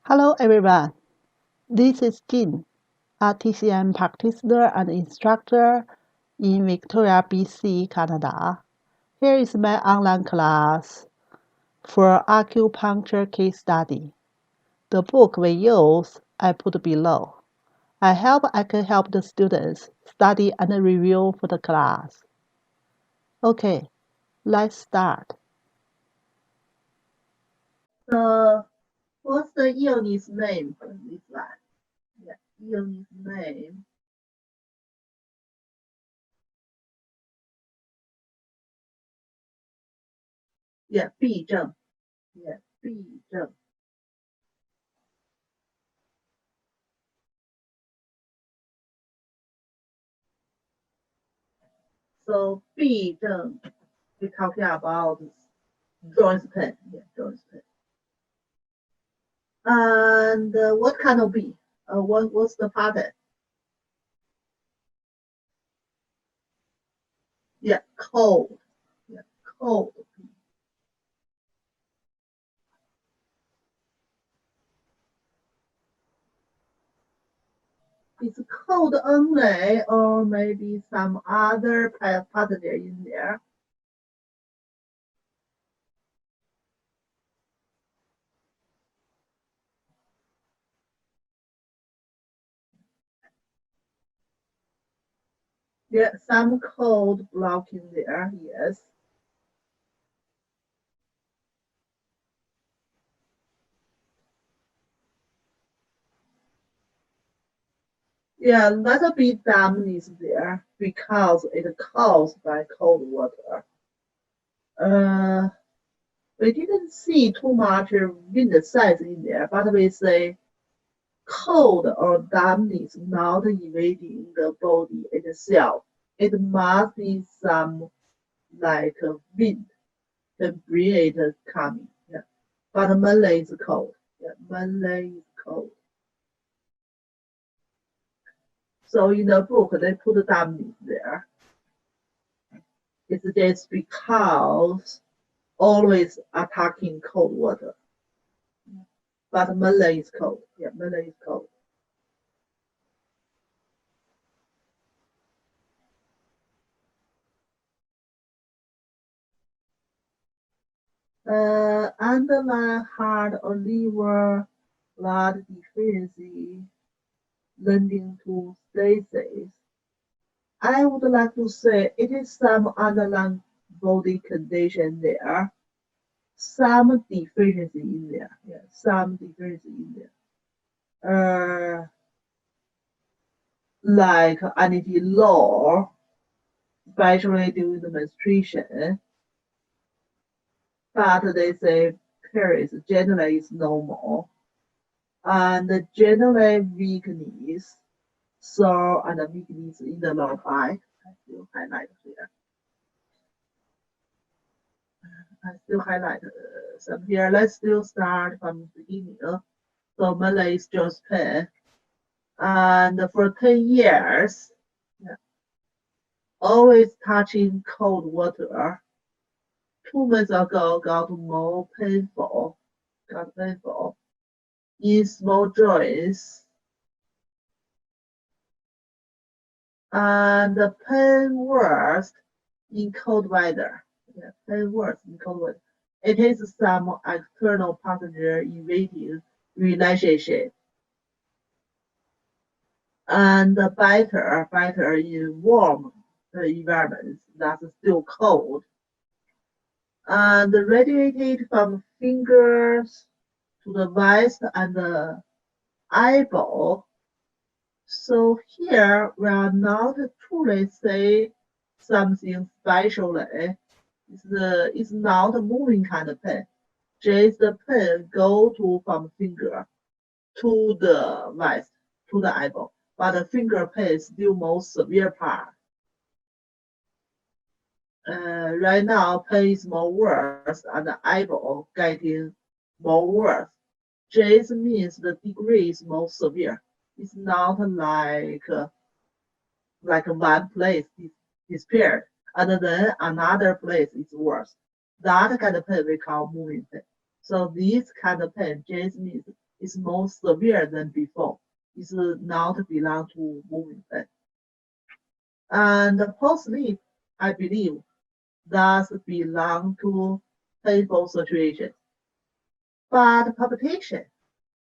Hello everyone, this is Jin, a TCM practitioner and instructor in Victoria, BC, Canada. Here is my online class for acupuncture case study. The book we use I put below. I hope I can help the students study and review for the class. Okay, let's start. So, what's the illness name for this one? Yeah, illness name. Yeah, 痹症. Yeah, 痹症. So 痹症, we're talking about joint pain. Yeah, joint pain. And what kind of bee? What's the pattern? Yeah, cold. Yeah, cold. It's cold only, or maybe some other pattern in there. Yeah, some cold block in there. Yes. Yeah, little bit dampness there because it caused by cold water. Uh, we didn't see too much wind size in there, but we say cold or dampness not invading the body itself. It must be some like wind can bring it coming. Yeah. But Malay is cold. Yeah, Malay is cold. So in the book they put dampness there. It's just because always attacking cold water. But Malay is cold. Yeah, Malay is cold. Underlying heart or liver blood deficiency leading to stasis. I would like to say it is some underlying body condition there, some deficiency in there. Yeah, some deficiency in there. Like energy low, especially during the menstruation, but they say periods generally is normal. And generally weakness, sore and weakness in the lower back. I still highlight here. I still highlight some here. Let's still start from the beginning. So Malay is just pain. And for 10 years, yeah, always touching cold water. 2 months ago got more painful, got painful in small joints. And the pain worst in cold weather. Yeah, pain worse in cold weather. It is some external passenger invading relationship and better in warm environments that's still cold. And radiated from fingers to the wrist and the eyeball. So here we are not truly say something specially. It's not a moving kind of pen. Just the pen go to from finger to the wrist to the eyeball, but the finger pen is still most severe part. Right now, pen is more worse, and the eyeball getting more worse. Just means the degree is more severe. It's not like one place is disappeared, and then another place is worse. That kind of pain we call moving pain. So this kind of pain just means is more severe than before. It's not belong to moving pain. And post-sleep, I believe, does belong to painful situation. But palpitation,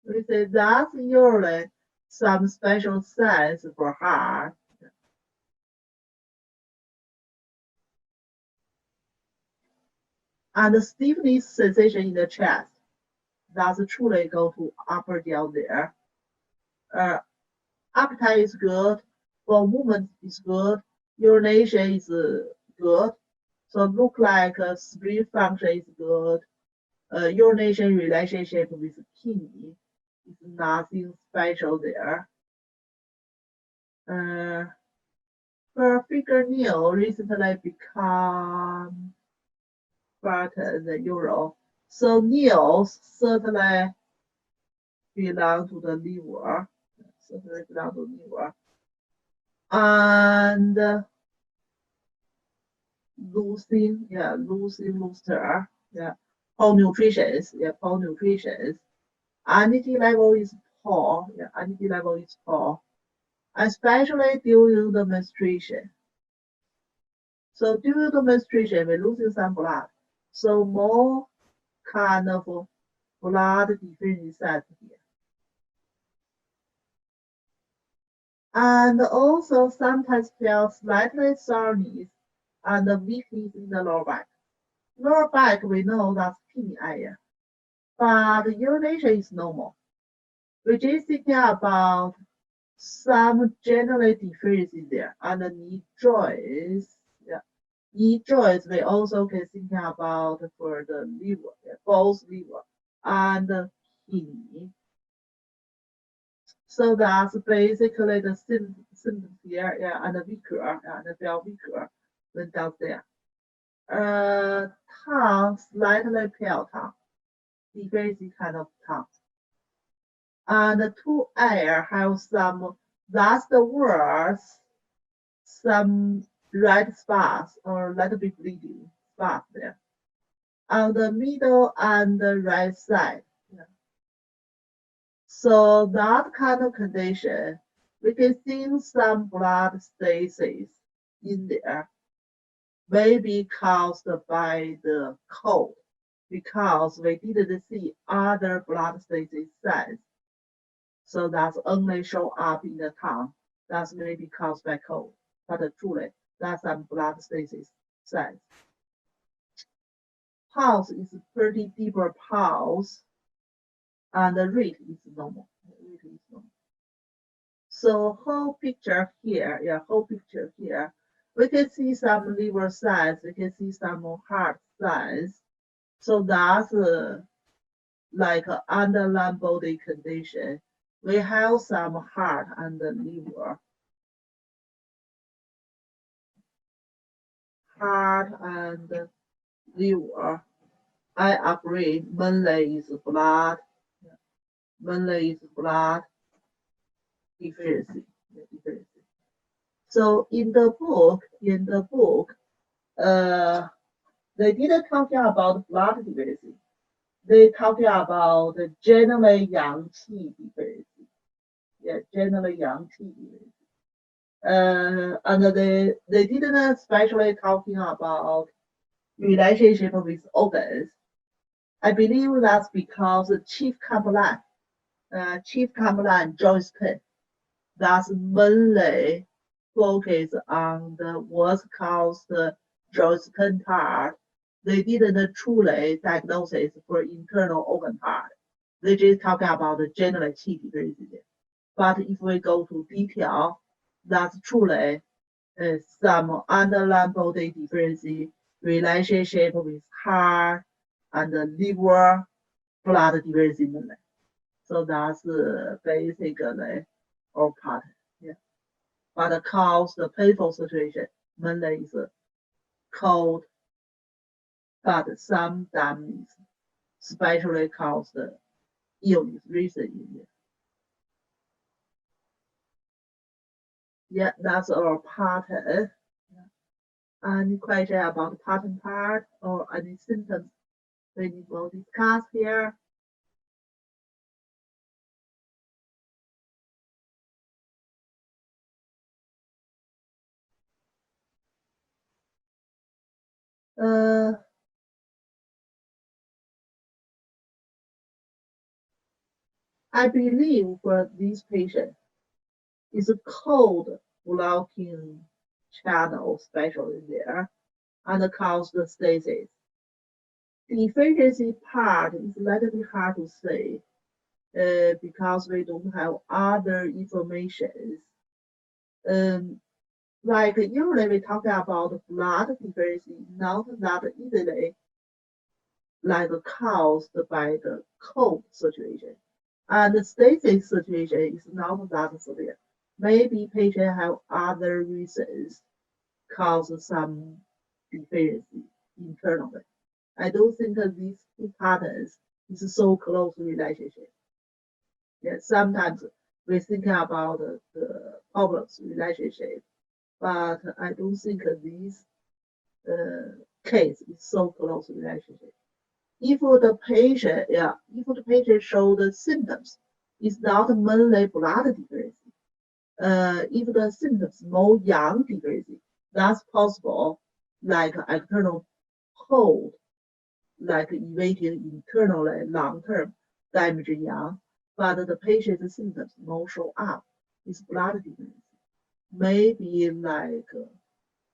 we say that's usually some special signs for heart. And the stiffness sensation in the chest, that's truly go to upper jaw there. Appetite is good, for movement is good, urination is good. So look like spleen function is good. Urination relationship with kidney is nothing special there. Her fingernail recently become fatter than usual. So nails certainly belong to the liver. Certainly belong to the liver. And losing, looser, poor nutrition, poor nutrition. Energy level is poor, energy level is poor, especially during the menstruation. So during the menstruation, we're losing some blood. So more kind of blood deficiency cells here. And also sometimes feel slightly soreness and weakness in the lower back. Lower back, we know that's kidney area, but urination is normal. We're just thinking about some general deficiency there and the knee joints. Yeah. Knee joints, we also can think about for the liver, both liver and the kidney. So that's basically the symptoms here, and the weaker, and the feel weaker when down there. Tongue, slightly pale tongue, deficiency kind of tongue. And the two air have some, that's the words, some red spots or little bit bleeding spot there. On the middle and the right side. Yeah. So that kind of condition, we can see some blood stasis in there, maybe caused by the cold, because we didn't see other blood stasis signs. So that's only show up in the tongue. That's maybe caused by cold, but truly that's some blood stasis signs. Pulse is pretty deeper pulse, and the rate is normal. So whole picture here, whole picture here. We can see some liver signs, we can see some heart signs. So that's like underlying body condition. We have some heart and the liver. Heart and liver. I agree, mainly is blood. Mainly is blood deficiency. So in the book, they didn't talking about blood deficiency. They talking about the general yang qi deficiency. Yeah, general yang qi deficiency. And they didn't especially talking about relationship with organs. I believe that's because the chief complaint, Joyce Penn, that's mainly focus on the what's caused Joyce Penn part. They didn't truly diagnosis for internal organ part. They just talking about the general qi deficiency. But if we go to detail, that's truly some underlying body deficiency relationship with heart and the liver blood deficiency. So that's basically our part. Yeah. But the cause, the painful situation, mainly is cold, but some damage, especially caused illness recently. Yeah, that's our pattern. Any question about the pattern part or any symptoms we will discuss here? I believe for this patient, it's a cold blocking channel, especially there, and cause the stasis. The efficiency part is a little bit hard to say because we don't have other information. Um, like usually we talk about blood deficiency, not that easily like caused by the cold situation. And the stasis situation is not that severe. Maybe patient have other reasons cause some deficiency internally. I don't think that these two patterns is so close relationship. Yeah, sometimes we think about the problems relationship, but I don't think that this case is so close relationship. If the patient, yeah, if the patient show the symptoms, it's not mainly blood deficiency. If the symptoms more yang deficiency, that's possible, like external cold, like evading internally long-term damage yang, but the patient's symptoms more show up. It's blood deficiency. Maybe like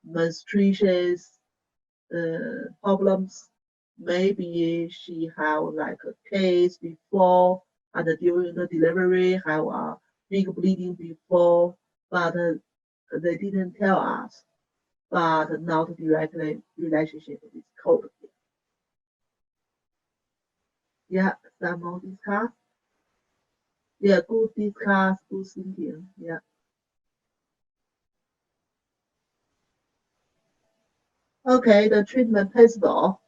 menstruation problems. Maybe she have like a case before and during the delivery have a big bleeding before, but they didn't tell us, but not directly relationship with cold. Yeah, some more discuss. Yeah, good discuss, good thinking. Yeah. Okay, the treatment principle.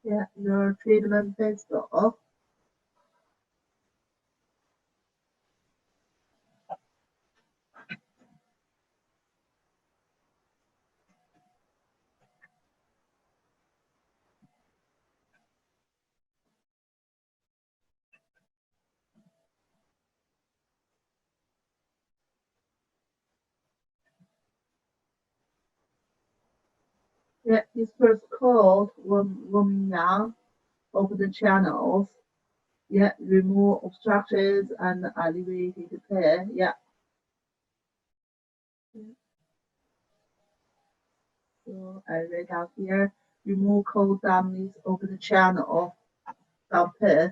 Yeah, your treatment principle. Yeah, it's first called warming down of the channels. Yeah, remove obstructions and alleviate the pain. Yeah. So I read out here, remove cold dampness of the channel. Stop it.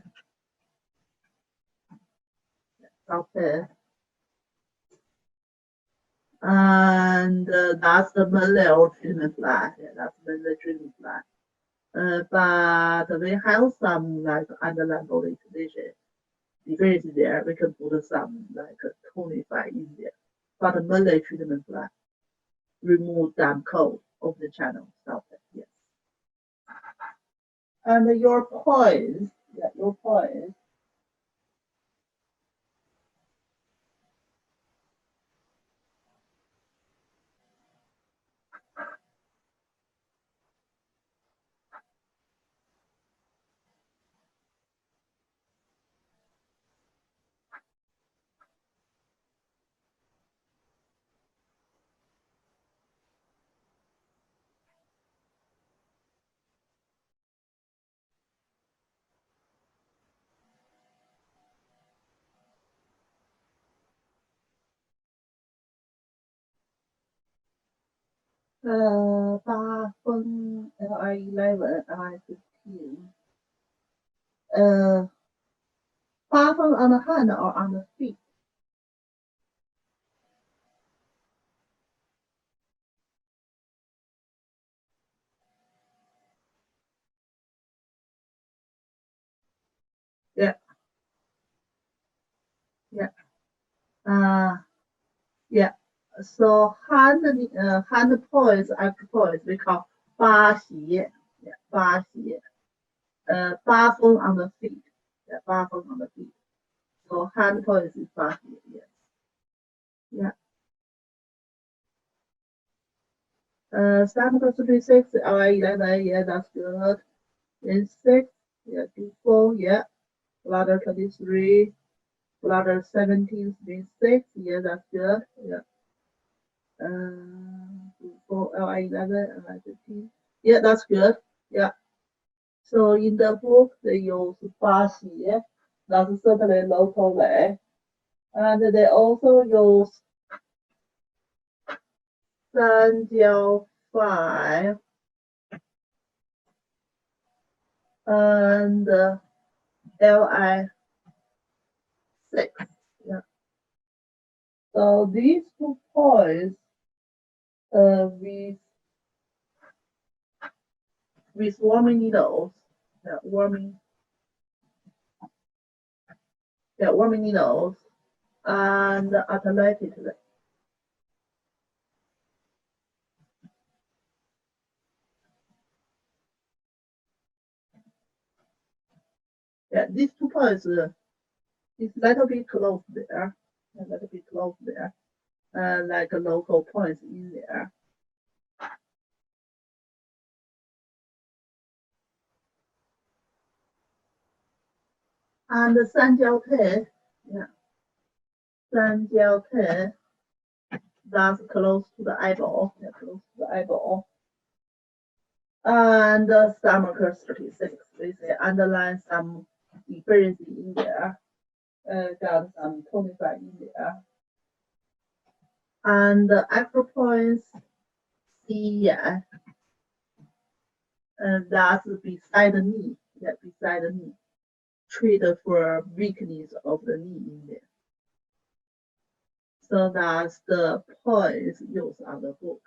Stop it. And that's the Malay treatment plan. Yeah, that's the Malay treatment plan. But we have some like underlying body condition. Difference there, we can put some like 25 in there. But the Malay treatment plan, remove damp cold of the channel. Stop it. Yes. And your point, yeah, your point.八分 LI11 LI15. 八分 on the hand or on the feet. Yeah, yeah. Uh, yeah. So hand poise, acupoise, we call 八斜. Yeah, 八斜. 八分 on the feet. Yeah, 八分 on the feet. So hand poise is 八斜. Yes. Yeah. Stomach 36, LI 11, yeah, that's good. In 6, yeah, D4, yeah. Bladder 23, bladder 17, spleen 6, yeah, that's good. Yeah. D4, LI 11, LI 15, yeah, that's good. Yeah. So in the book, they use 八喜, that's certainly local way. And they also use 三焦 5 and LI 6. Yeah. So these 2 points with warming needles, yeah, warming needles, and alternatively. Yeah, these 2 points is a little bit close there, like local points in there. And 三焦配, yeah, 三焦配, that's close to the eyeball, yeah, close to the eyeball. And stomach 36, we say underline some difference in there, got some 25 in there. And acupoints, yeah, that's beside the knee, yeah, beside the knee. Treat for weakness of the knee in there. So that's the points used on the book.